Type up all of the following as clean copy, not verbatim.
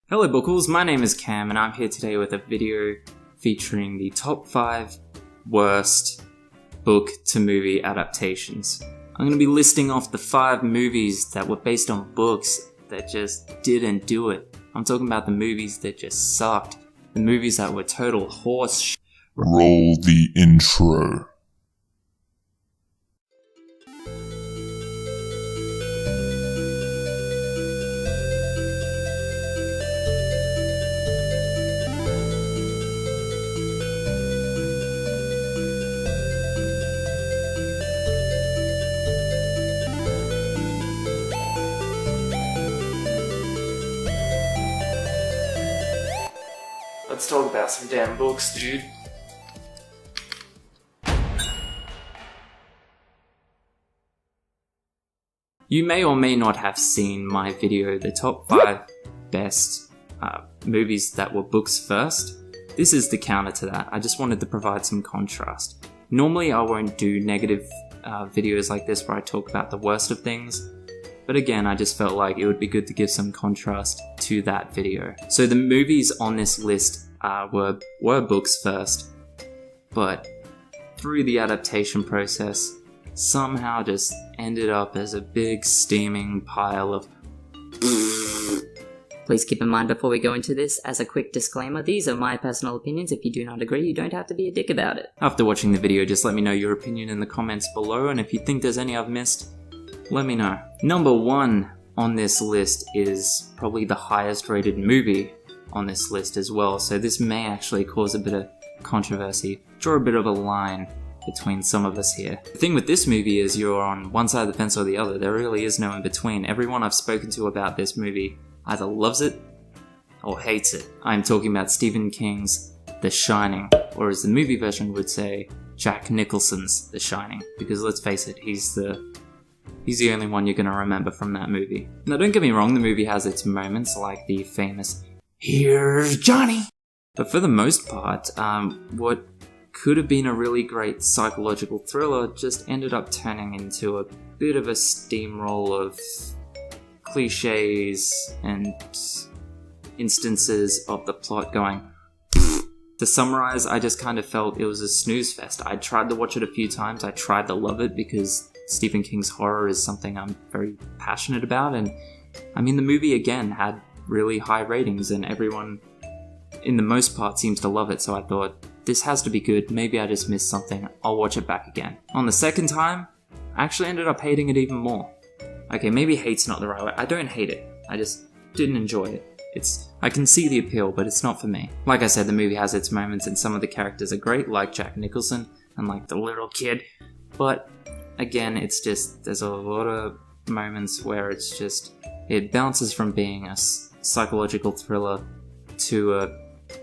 Hello Bookles, my name is Cam and I'm here today with a video featuring the top 5 worst book to movie adaptations. I'm going to be listing off the 5 movies that were based on books that just didn't do it. I'm talking about the movies that just sucked. The movies that were total horse shit. Roll the intro. Let's talk about some damn books, dude. You may or may not have seen my video, the top 5 best movies that were books first. This is the counter to that. I just wanted to provide some contrast. Normally I won't do negative videos like this where I talk about the worst of things, but again I just felt like it would be good to give some contrast to that video. So the movies on this list were books first, but through the adaptation process somehow just ended up as a big steaming pile of Please keep in mind before we go into this, as a quick disclaimer, these are my personal opinions. If you do not agree, you don't have to be a dick about it. After watching the video, just let me know your opinion in the comments below, and if you think there's any I've missed, let me know. Number 1 on this list is probably the highest rated movie on this list as well, so this may actually cause a bit of controversy, draw a bit of a line between some of us here. The thing with this movie is you're on one side of the fence or the other. There really is no in between. Everyone I've spoken to about this movie either loves it or hates it. I'm talking about Stephen King's The Shining, or as the movie version would say, Jack Nicholson's The Shining, because let's face it, he's the only one you're going to remember from that movie. Now don't get me wrong, the movie has its moments like the famous "Here's Johnny!" But for the most part, what could have been a really great psychological thriller just ended up turning into a bit of a steamroll of cliches and instances of the plot going. To summarize, I just kind of felt it was a snooze fest. I tried to watch it a few times, I tried to love it because Stephen King's horror is something I'm very passionate about, and I mean the movie again had really high ratings and everyone in the most part seems to love it, so I thought, this has to be good, maybe I just missed something, I'll watch it back again. On the second time, I actually ended up hating it even more. Okay, maybe hate's not the right word, I don't hate it, I just didn't enjoy it. I can see the appeal, but it's not for me. Like I said, the movie has its moments and some of the characters are great, like Jack Nicholson and like the little kid, but again, it's just, there's a lot of moments where it's just, it bounces from being a psychological thriller to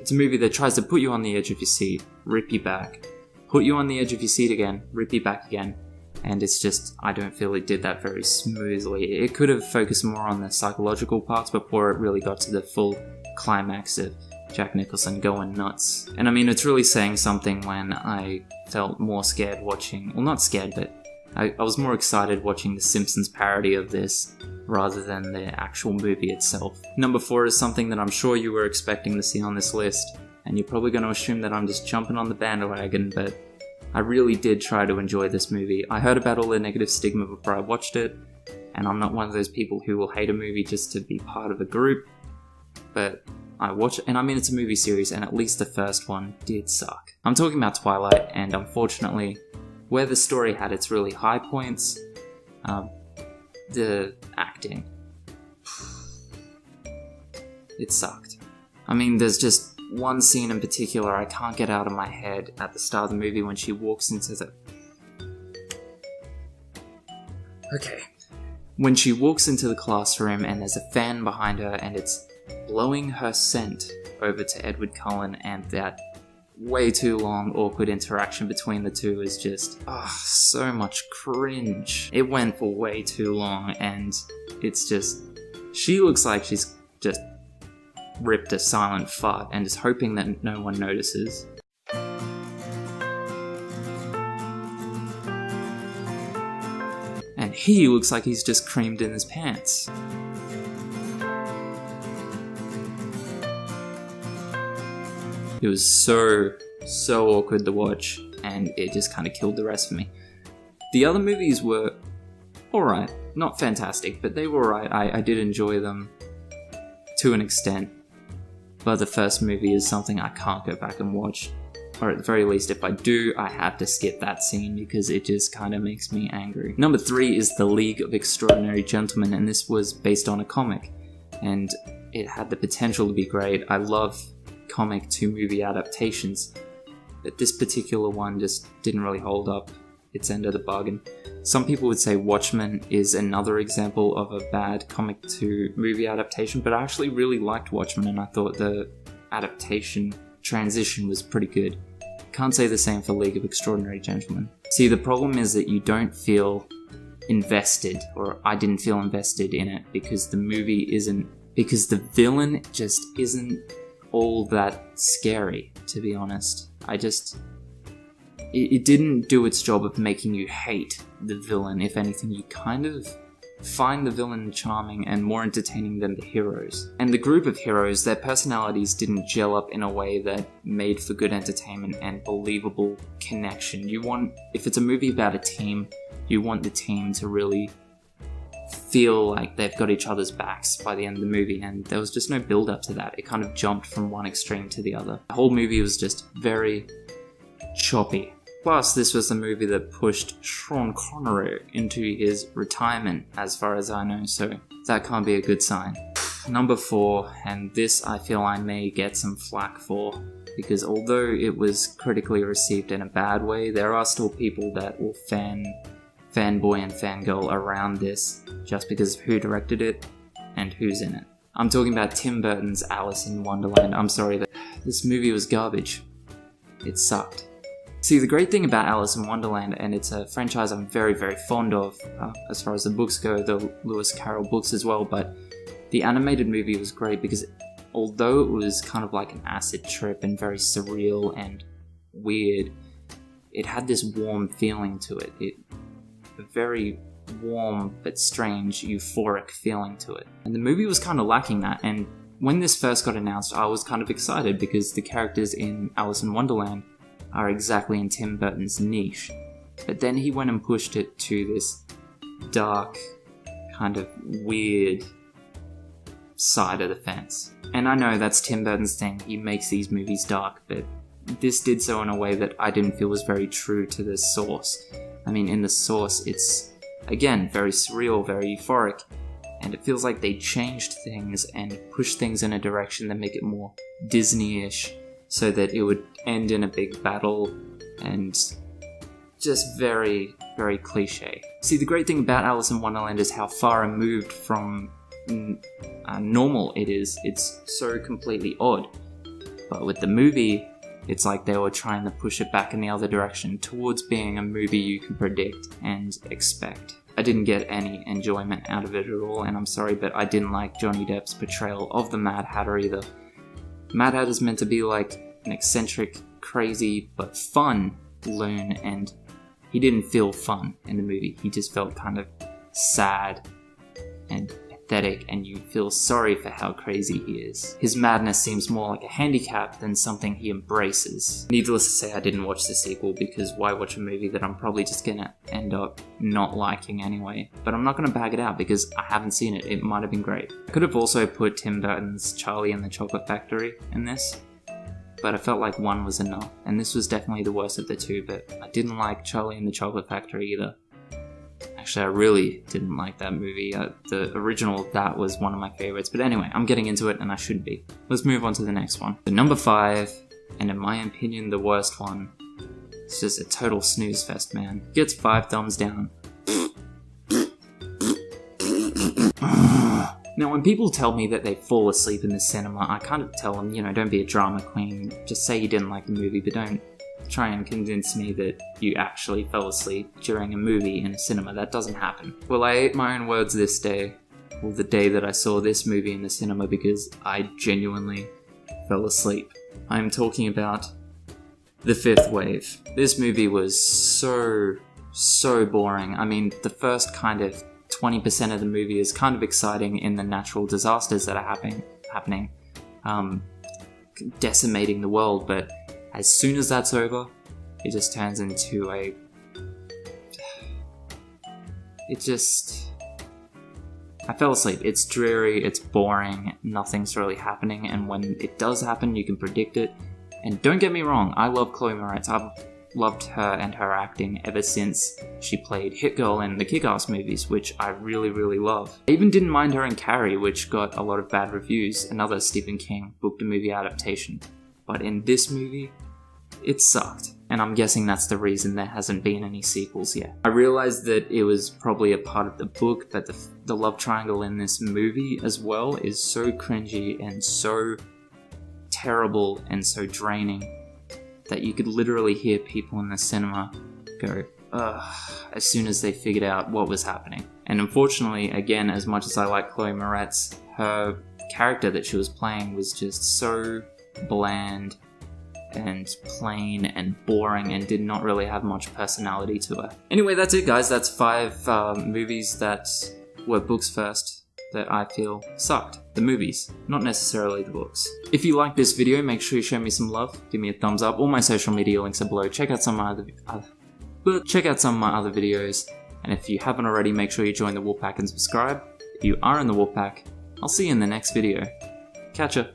it's a movie that tries to put you on the edge of your seat, rip you back, put you on the edge of your seat again, rip you back again, and it's just, I don't feel it did that very smoothly. It could have focused more on the psychological parts before it really got to the full climax of Jack Nicholson going nuts. And I mean, it's really saying something when I felt more scared watching, well not scared, but I was more excited watching the Simpsons parody of this rather than the actual movie itself. Number 4 is something that I'm sure you were expecting to see on this list, and you're probably going to assume that I'm just jumping on the bandwagon, but I really did try to enjoy this movie. I heard about all the negative stigma before I watched it, and I'm not one of those people who will hate a movie just to be part of a group, but I watched it, and I mean it's a movie series, and at least the first one did suck. I'm talking about Twilight, and unfortunately, where the story had its really high points, the acting, it sucked. I mean, there's just one scene in particular I can't get out of my head at the start of the movie when she walks into the... When she walks into the classroom and there's a fan behind her and it's blowing her scent over to Edward Cullen, and that way too long awkward interaction between the two is just so much cringe. It went for way too long, and it's just, she looks like she's just ripped a silent fart and is hoping that no one notices. And he looks like he's just creamed in his pants. It was so awkward to watch, and it just kind of killed the rest for me. The other movies were alright, not fantastic, but they were alright. I did enjoy them to an extent, but the first movie is something I can't go back and watch. Or at the very least, if I do, I have to skip that scene because it just kind of makes me angry. Number 3 is The League of Extraordinary Gentlemen, and this was based on a comic, and it had the potential to be great. I love comic to movie adaptations, but this particular one just didn't really hold up its end of the bargain. Some people would say Watchmen is another example of a bad comic to movie adaptation, but I actually really liked Watchmen, and I thought the adaptation transition was pretty good. Can't say the same for League of Extraordinary Gentlemen. See, the problem is that you don't feel invested, or I didn't feel invested in it, because the villain just isn't all that scary, to be honest. It didn't do its job of making you hate the villain. If anything, you kind of find the villain charming and more entertaining than the heroes. And the group of heroes, their personalities didn't gel up in a way that made for good entertainment and believable connection. If it's a movie about a team, you want the team to really feel like they've got each other's backs by the end of the movie, and there was just no build up to that. It kind of jumped from one extreme to the other. The whole movie was just very choppy. Plus, this was the movie that pushed Sean Connery into his retirement, as far as I know, so that can't be a good sign. Number 4, and this I feel I may get some flack for, because although it was critically received in a bad way, there are still people that will fanboy and fangirl around this just because of who directed it and who's in it. I'm talking about Tim Burton's Alice in Wonderland. I'm sorry, this movie was garbage. It sucked. See, the great thing about Alice in Wonderland, and it's a franchise I'm very, very fond of, as far as the books go, the Lewis Carroll books as well, but the animated movie was great because although it was kind of like an acid trip and very surreal and weird, it had this warm feeling to it. A very warm but strange, euphoric feeling to it. And the movie was kind of lacking that, and when this first got announced, I was kind of excited because the characters in Alice in Wonderland are exactly in Tim Burton's niche. But then he went and pushed it to this dark, kind of weird side of the fence. And I know that's Tim Burton's thing, he makes these movies dark, but this did so in a way that I didn't feel was very true to the source. I mean, in the source, it's, again, very surreal, very euphoric, and it feels like they changed things and pushed things in a direction that make it more Disney-ish, so that it would end in a big battle, and just very, very cliche. See, the great thing about Alice in Wonderland is how far removed from normal it is. It's so completely odd. But with the movie, it's like they were trying to push it back in the other direction, towards being a movie you can predict and expect. I didn't get any enjoyment out of it at all, and I'm sorry, but I didn't like Johnny Depp's portrayal of the Mad Hatter either. Mad Hatter's meant to be like an eccentric, crazy, but fun loon, and he didn't feel fun in the movie. He just felt kind of sad and pathetic, and you feel sorry for how crazy he is. His madness seems more like a handicap than something he embraces. Needless to say, I didn't watch the sequel, because why watch a movie that I'm probably just gonna end up not liking anyway? But I'm not gonna bag it out because I haven't seen it. It might have been great. I could have also put Tim Burton's Charlie and the Chocolate Factory in this, but I felt like one was enough, and this was definitely the worst of the two, but I didn't like Charlie and the Chocolate Factory either. Actually, I really didn't like that movie. The original of that was one of my favorites. But anyway, I'm getting into it and I shouldn't be. Let's move on to the next one. The number 5, and in my opinion, the worst one. It's just a total snooze fest, man. Gets 5 thumbs down. Now, when people tell me that they fall asleep in the cinema, I kind of tell them, don't be a drama queen. Just say you didn't like the movie, but don't try and convince me that you actually fell asleep during a movie in a cinema. That doesn't happen. Well, I ate my own words this day, or the day that I saw this movie in the cinema, because I genuinely fell asleep. I'm talking about The Fifth Wave. This movie was so boring. I mean, the first kind of 20% of the movie is kind of exciting in the natural disasters that are happening. decimating the world, but as soon as that's over, it just turns into I fell asleep. It's dreary, it's boring, nothing's really happening, and when it does happen, you can predict it. And don't get me wrong, I love Chloe Moretz. I've loved her and her acting ever since she played Hit Girl in the Kick-Ass movies, which I really, really love. I even didn't mind her in Carrie, which got a lot of bad reviews, another Stephen King book to movie adaptation. But in this movie, it sucked. And I'm guessing that's the reason there hasn't been any sequels yet. I realized that it was probably a part of the book, that the love triangle in this movie as well is so cringy and so terrible and so draining that you could literally hear people in the cinema go, ugh, as soon as they figured out what was happening. And unfortunately, again, as much as I like Chloe Moretz, her character that she was playing was just so bland and plain and boring and did not really have much personality to her. Anyway, that's it, guys. That's 5 movies that were books first that I feel sucked. The movies, not necessarily the books. If you like this video, make sure you show me some love. Give me a thumbs up. All my social media links are below. Check out some of my other videos. And if you haven't already, make sure you join the Wolfpack and subscribe. If you are in the Wolfpack, I'll see you in the next video. Catcha.